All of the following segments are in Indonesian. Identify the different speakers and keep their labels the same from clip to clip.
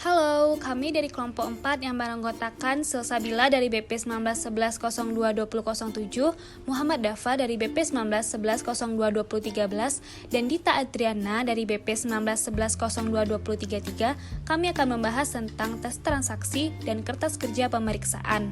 Speaker 1: Halo, kami dari kelompok 4 yang beranggotakan Silsabila dari BP 1911022007, Muhammad Dafa dari BP 1911022013, dan Dita Adriana dari BP 1911022033. Kami akan membahas tentang tes transaksi dan kertas kerja pemeriksaan.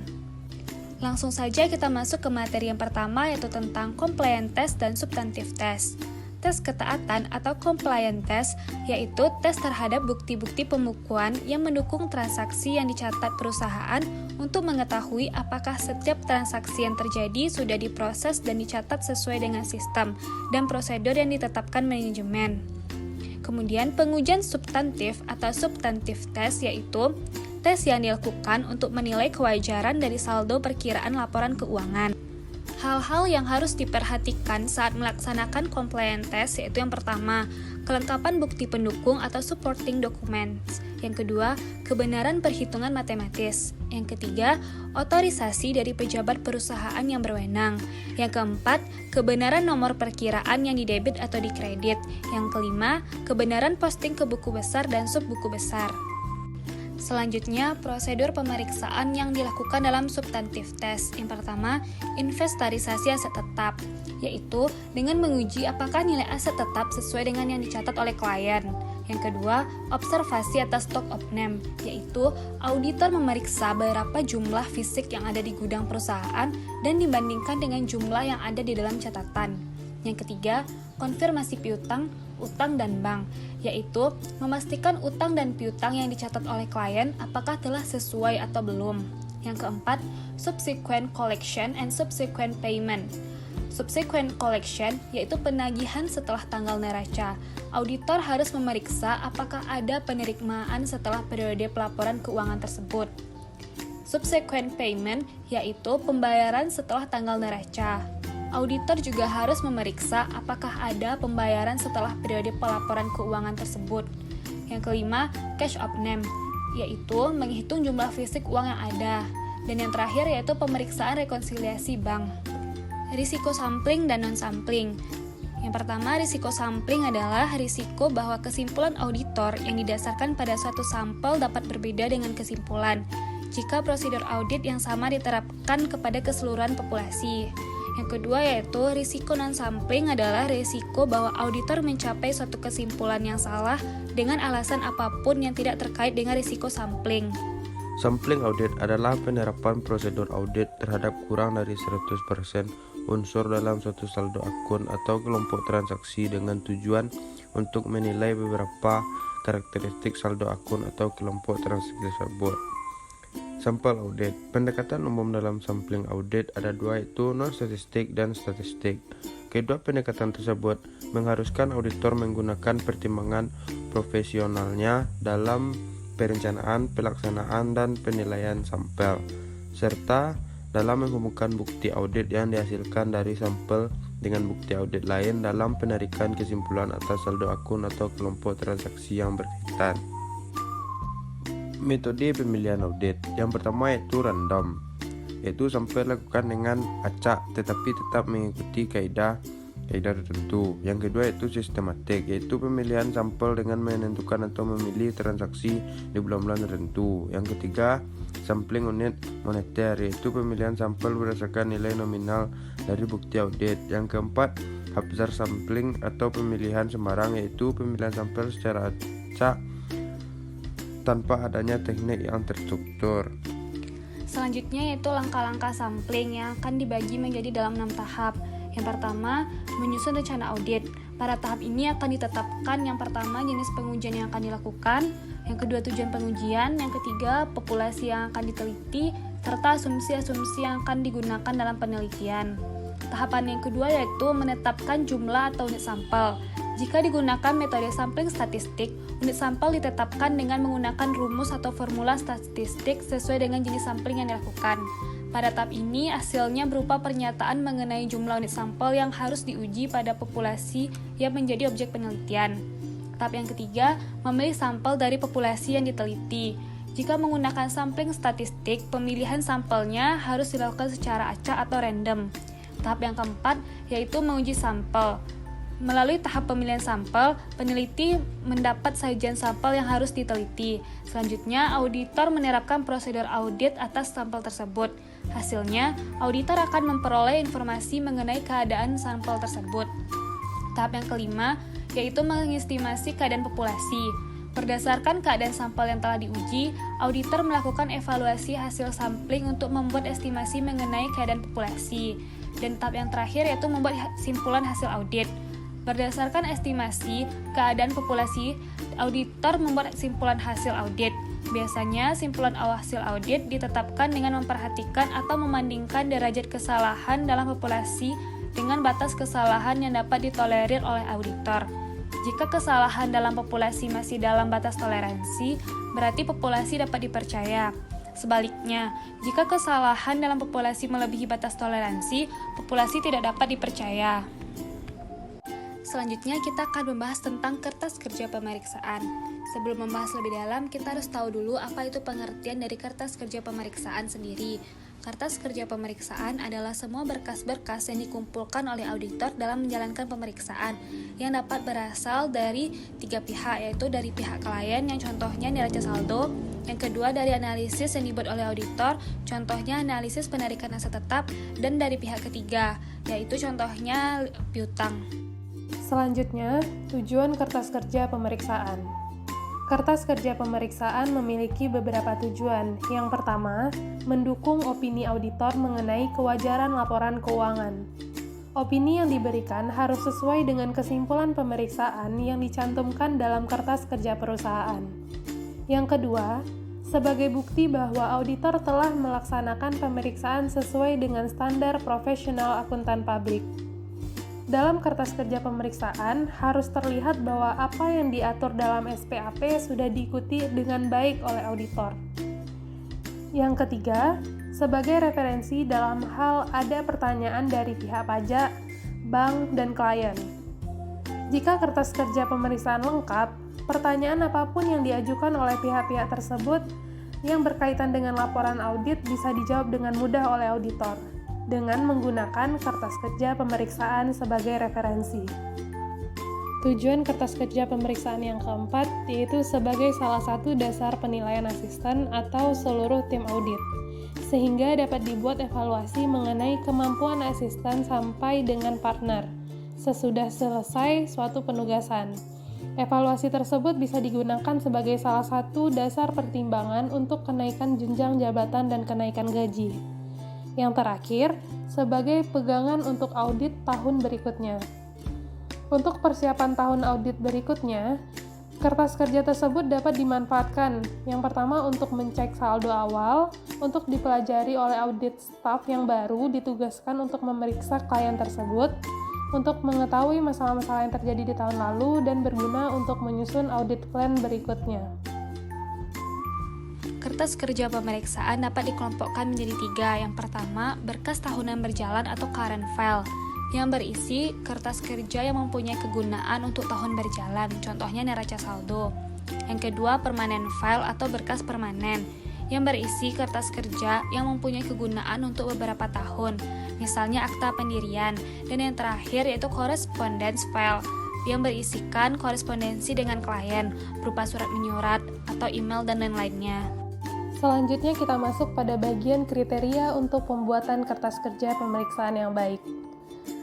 Speaker 1: Langsung saja kita masuk ke materi yang pertama, yaitu tentang compliance test dan substantive test. Tes ketaatan atau compliance test yaitu tes terhadap bukti-bukti pembukuan yang mendukung transaksi yang dicatat perusahaan untuk mengetahui apakah setiap transaksi yang terjadi sudah diproses dan dicatat sesuai dengan sistem dan prosedur yang ditetapkan manajemen. Kemudian pengujian substantif atau substantive test yaitu tes yang dilakukan untuk menilai kewajaran dari saldo perkiraan laporan keuangan. Hal-hal yang harus diperhatikan saat melaksanakan compliance test yaitu yang pertama, kelengkapan bukti pendukung atau supporting documents. Yang kedua, kebenaran perhitungan matematis. Yang ketiga, otorisasi dari pejabat perusahaan yang berwenang. Yang keempat, kebenaran nomor perkiraan yang didebit atau dikredit. Yang kelima, kebenaran posting ke buku besar dan sub buku besar. Selanjutnya, prosedur pemeriksaan yang dilakukan dalam substantive test. Yang pertama, inventarisasi aset tetap, yaitu dengan menguji apakah nilai aset tetap sesuai dengan yang dicatat oleh klien. Yang kedua, observasi atas stock of name, yaitu auditor memeriksa berapa jumlah fisik yang ada di gudang perusahaan dan dibandingkan dengan jumlah yang ada di dalam catatan. Yang ketiga, konfirmasi piutang, utang dan bank, yaitu memastikan utang dan piutang yang dicatat oleh klien apakah telah sesuai atau belum. Yang keempat, subsequent collection and subsequent payment. Subsequent collection yaitu penagihan setelah tanggal neraca. Auditor harus memeriksa apakah ada penerimaan setelah periode pelaporan keuangan tersebut. Subsequent payment yaitu pembayaran setelah tanggal neraca. Auditor juga harus memeriksa apakah ada pembayaran setelah periode pelaporan keuangan tersebut. Yang kelima, cash of name, yaitu menghitung jumlah fisik uang yang ada. Dan yang terakhir yaitu pemeriksaan rekonsiliasi bank. Risiko sampling dan non-sampling. Yang pertama, risiko sampling adalah risiko bahwa kesimpulan auditor yang didasarkan pada suatu sampel dapat berbeda dengan kesimpulan jika prosedur audit yang sama diterapkan kepada keseluruhan populasi. Yang kedua yaitu risiko non-sampling adalah risiko bahwa auditor mencapai suatu kesimpulan yang salah dengan alasan apapun yang tidak terkait dengan risiko sampling.
Speaker 2: Sampling audit adalah penerapan prosedur audit terhadap kurang dari 100% unsur dalam suatu saldo akun atau kelompok transaksi dengan tujuan untuk menilai beberapa karakteristik saldo akun atau kelompok transaksi tersebut. Sampel audit. Pendekatan umum dalam sampling audit ada dua, yaitu non-statistik dan statistik. Kedua pendekatan tersebut mengharuskan auditor menggunakan pertimbangan profesionalnya dalam perencanaan, pelaksanaan, dan penilaian sampel, serta dalam menghubungkan bukti audit yang dihasilkan dari sampel dengan bukti audit lain dalam penarikan kesimpulan atas saldo akun atau kelompok transaksi yang berkaitan. Metode pemilihan audit. Yang pertama yaitu random, yaitu sampel lakukan dengan acak tetapi tetap mengikuti kaidah tertentu. Yang kedua yaitu sistematik, yaitu pemilihan sampel dengan menentukan atau memilih transaksi di bulan-bulan tertentu. Yang ketiga, sampling unit moneter, yaitu pemilihan sampel berdasarkan nilai nominal dari bukti audit. Yang keempat, haphazard sampling atau pemilihan sembarang, yaitu pemilihan sampel secara acak tanpa adanya teknik yang terstruktur.
Speaker 1: Selanjutnya yaitu langkah-langkah sampling yang akan dibagi menjadi dalam 6 tahap. Yang pertama, menyusun rencana audit. Pada tahap ini akan ditetapkan yang pertama jenis pengujian yang akan dilakukan, yang kedua tujuan pengujian, yang ketiga populasi yang akan diteliti, serta asumsi-asumsi yang akan digunakan dalam penelitian. Tahapan yang kedua yaitu menetapkan jumlah atau unit sampel. Jika digunakan metode sampling statistik, unit sampel ditetapkan dengan menggunakan rumus atau formula statistik sesuai dengan jenis sampling yang dilakukan. Pada tahap ini, hasilnya berupa pernyataan mengenai jumlah unit sampel yang harus diuji pada populasi yang menjadi objek penelitian. Tahap yang ketiga, memilih sampel dari populasi yang diteliti. Jika menggunakan sampling statistik, pemilihan sampelnya harus dilakukan secara acak atau random. Tahap yang keempat, yaitu menguji sampel. Melalui tahap pemilihan sampel, peneliti mendapat sajian sampel yang harus diteliti. Selanjutnya, auditor menerapkan prosedur audit atas sampel tersebut. Hasilnya, auditor akan memperoleh informasi mengenai keadaan sampel tersebut. Tahap yang kelima, yaitu mengestimasi keadaan populasi. Berdasarkan keadaan sampel yang telah diuji, auditor melakukan evaluasi hasil sampling untuk membuat estimasi mengenai keadaan populasi. Dan tahap yang terakhir yaitu membuat simpulan hasil audit. Berdasarkan estimasi keadaan populasi, auditor membuat simpulan hasil audit. Biasanya, simpulan hasil audit ditetapkan dengan memperhatikan atau membandingkan derajat kesalahan dalam populasi dengan batas kesalahan yang dapat ditolerir oleh auditor. Jika kesalahan dalam populasi masih dalam batas toleransi, berarti populasi dapat dipercaya. Sebaliknya, jika kesalahan dalam populasi melebihi batas toleransi, populasi tidak dapat dipercaya. Selanjutnya kita akan membahas tentang kertas kerja pemeriksaan. Sebelum membahas lebih dalam, kita harus tahu dulu apa itu pengertian dari kertas kerja pemeriksaan sendiri. Kertas kerja pemeriksaan adalah semua berkas-berkas yang dikumpulkan oleh auditor dalam menjalankan pemeriksaan yang dapat berasal dari tiga pihak, yaitu dari pihak klien yang contohnya neraca saldo, yang kedua dari analisis yang dibuat oleh auditor, contohnya analisis penarikan aset tetap, dan dari pihak ketiga, yaitu contohnya piutang.
Speaker 3: Selanjutnya, tujuan kertas kerja pemeriksaan. Kertas kerja pemeriksaan memiliki beberapa tujuan. Yang pertama, mendukung opini auditor mengenai kewajaran laporan keuangan. Opini yang diberikan harus sesuai dengan kesimpulan pemeriksaan yang dicantumkan dalam kertas kerja perusahaan. Yang kedua, sebagai bukti bahwa auditor telah melaksanakan pemeriksaan sesuai dengan standar profesional akuntan publik. Dalam kertas kerja pemeriksaan, harus terlihat bahwa apa yang diatur dalam SPAP sudah diikuti dengan baik oleh auditor. Yang ketiga, sebagai referensi dalam hal ada pertanyaan dari pihak pajak, bank, dan klien. Jika kertas kerja pemeriksaan lengkap, pertanyaan apapun yang diajukan oleh pihak-pihak tersebut yang berkaitan dengan laporan audit bisa dijawab dengan mudah oleh auditor dengan menggunakan kertas kerja pemeriksaan sebagai referensi. Tujuan kertas kerja pemeriksaan yang keempat yaitu sebagai salah satu dasar penilaian asisten atau seluruh tim audit, sehingga dapat dibuat evaluasi mengenai kemampuan asisten sampai dengan partner sesudah selesai suatu penugasan. Evaluasi tersebut bisa digunakan sebagai salah satu dasar pertimbangan untuk kenaikan jenjang jabatan dan kenaikan gaji. Yang terakhir, sebagai pegangan untuk audit tahun berikutnya. Untuk persiapan tahun audit berikutnya, kertas kerja tersebut dapat dimanfaatkan. Yang pertama untuk mencek saldo awal, untuk dipelajari oleh audit staff yang baru ditugaskan untuk memeriksa klien tersebut, untuk mengetahui masalah-masalah yang terjadi di tahun lalu, dan berguna untuk menyusun audit plan berikutnya.
Speaker 1: Kertas kerja pemeriksaan dapat dikelompokkan menjadi tiga. Yang pertama, berkas tahunan berjalan atau current file, yang berisi kertas kerja yang mempunyai kegunaan untuk tahun berjalan, contohnya neraca saldo. Yang kedua, permanent file atau berkas permanen, yang berisi kertas kerja yang mempunyai kegunaan untuk beberapa tahun, misalnya akta pendirian. Dan yang terakhir yaitu correspondence file, yang berisikan korespondensi dengan klien, berupa surat menyurat atau email dan lain-lainnya.
Speaker 3: Selanjutnya kita masuk pada bagian kriteria untuk pembuatan kertas kerja pemeriksaan yang baik.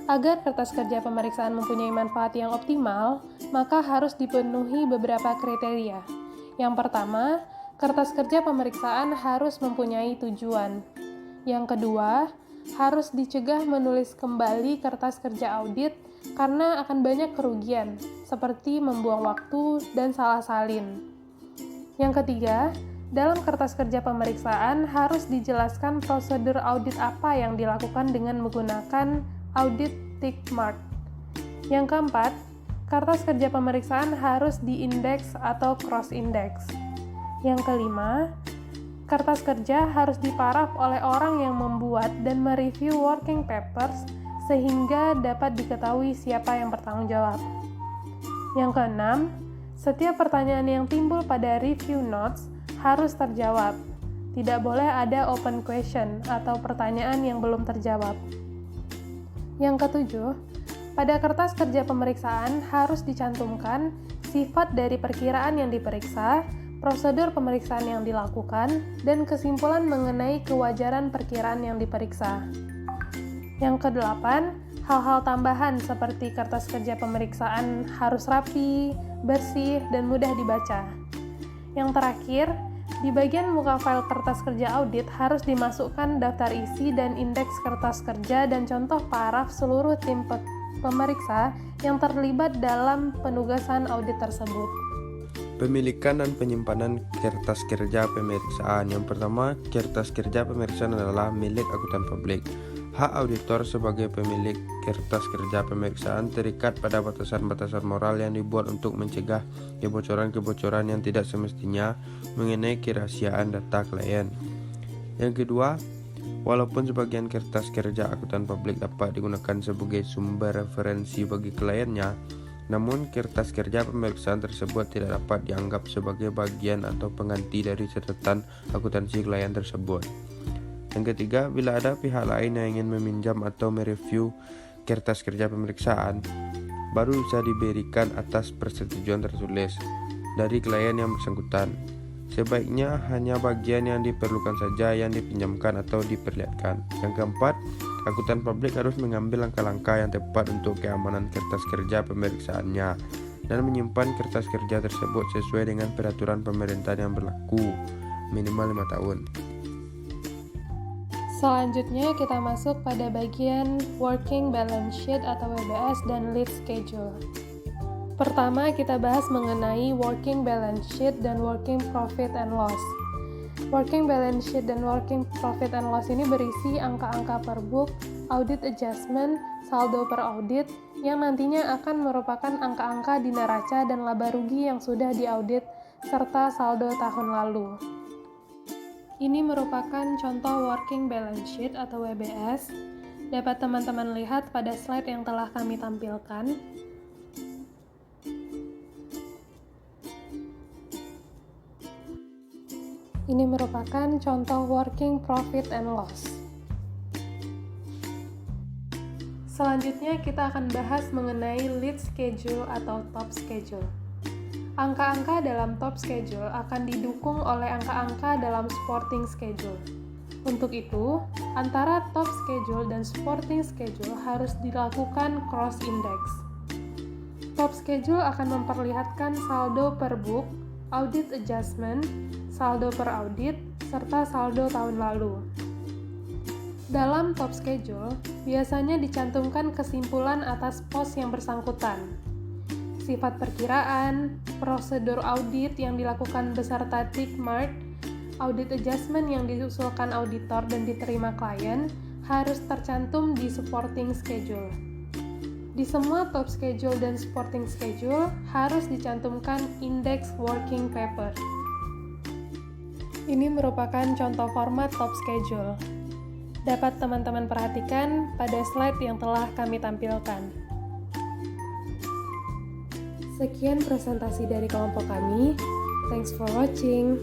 Speaker 3: Agar kertas kerja pemeriksaan mempunyai manfaat yang optimal, maka harus dipenuhi beberapa kriteria. Yang pertama, kertas kerja pemeriksaan harus mempunyai tujuan. Yang kedua, harus dicegah menulis kembali kertas kerja audit karena akan banyak kerugian, seperti membuang waktu dan salah salin. Yang ketiga, dalam kertas kerja pemeriksaan harus dijelaskan prosedur audit apa yang dilakukan dengan menggunakan audit tick mark. Yang keempat, kertas kerja pemeriksaan harus diindeks atau cross index. Yang kelima, kertas kerja harus diparaf oleh orang yang membuat dan mereview working papers sehingga dapat diketahui siapa yang bertanggung jawab. Yang keenam, setiap pertanyaan yang timbul pada review notes harus terjawab. Tidak boleh ada open question atau pertanyaan yang belum terjawab. Yang ketujuh, pada kertas kerja pemeriksaan harus dicantumkan sifat dari perkiraan yang diperiksa, prosedur pemeriksaan yang dilakukan, dan kesimpulan mengenai kewajaran perkiraan yang diperiksa. Yang kedelapan, hal-hal tambahan seperti kertas kerja pemeriksaan harus rapi, bersih, dan mudah dibaca. Yang terakhir, di bagian muka file kertas kerja audit harus dimasukkan daftar isi dan indeks kertas kerja dan contoh paraf seluruh tim pemeriksa yang terlibat dalam penugasan audit tersebut.
Speaker 2: Pemilikan dan penyimpanan kertas kerja pemeriksaan. Yang pertama, kertas kerja pemeriksaan adalah milik akuntan publik. Hak auditor sebagai pemilik kertas kerja pemeriksaan terikat pada batasan-batasan moral yang dibuat untuk mencegah kebocoran-kebocoran yang tidak semestinya mengenai kerahasiaan data klien. Yang kedua, walaupun sebagian kertas kerja akuntan publik dapat digunakan sebagai sumber referensi bagi kliennya, namun kertas kerja pemeriksaan tersebut tidak dapat dianggap sebagai bagian atau pengganti dari catatan akuntansi klien tersebut. Yang ketiga, bila ada pihak lain yang ingin meminjam atau mereview kertas kerja pemeriksaan, baru bisa diberikan atas persetujuan tertulis dari klien yang bersangkutan. Sebaiknya hanya bagian yang diperlukan saja yang dipinjamkan atau diperlihatkan. Yang keempat, akuntan publik harus mengambil langkah-langkah yang tepat untuk keamanan kertas kerja pemeriksaannya dan menyimpan kertas kerja tersebut sesuai dengan peraturan pemerintah yang berlaku, minimal 5 tahun.
Speaker 3: Selanjutnya kita masuk pada bagian Working Balance Sheet atau WBS dan Lead Schedule. Pertama, kita bahas mengenai Working Balance Sheet dan Working Profit and Loss. Working Balance Sheet dan Working Profit and Loss ini berisi angka-angka per book, audit adjustment, saldo per audit, yang nantinya akan merupakan angka-angka di neraca dan laba rugi yang sudah diaudit, serta saldo tahun lalu. Ini merupakan contoh Working Balance Sheet atau WBS. Dapat teman-teman lihat pada slide yang telah kami tampilkan. Ini merupakan contoh Working Profit and Loss. Selanjutnya kita akan bahas mengenai Lead Schedule atau Top Schedule. Angka-angka dalam top schedule akan didukung oleh angka-angka dalam supporting schedule. Untuk itu, antara top schedule dan supporting schedule harus dilakukan cross index. Top schedule akan memperlihatkan saldo per book, audit adjustment, saldo per audit, serta saldo tahun lalu. Dalam top schedule, biasanya dicantumkan kesimpulan atas pos yang bersangkutan, sifat perkiraan, prosedur audit yang dilakukan beserta tick mark, audit adjustment yang diusulkan auditor dan diterima klien harus tercantum di supporting schedule. Di semua top schedule dan supporting schedule harus dicantumkan indeks working paper. Ini merupakan contoh format top schedule. Dapat teman-teman perhatikan pada slide yang telah kami tampilkan. Sekian presentasi dari kelompok kami. Thanks for watching.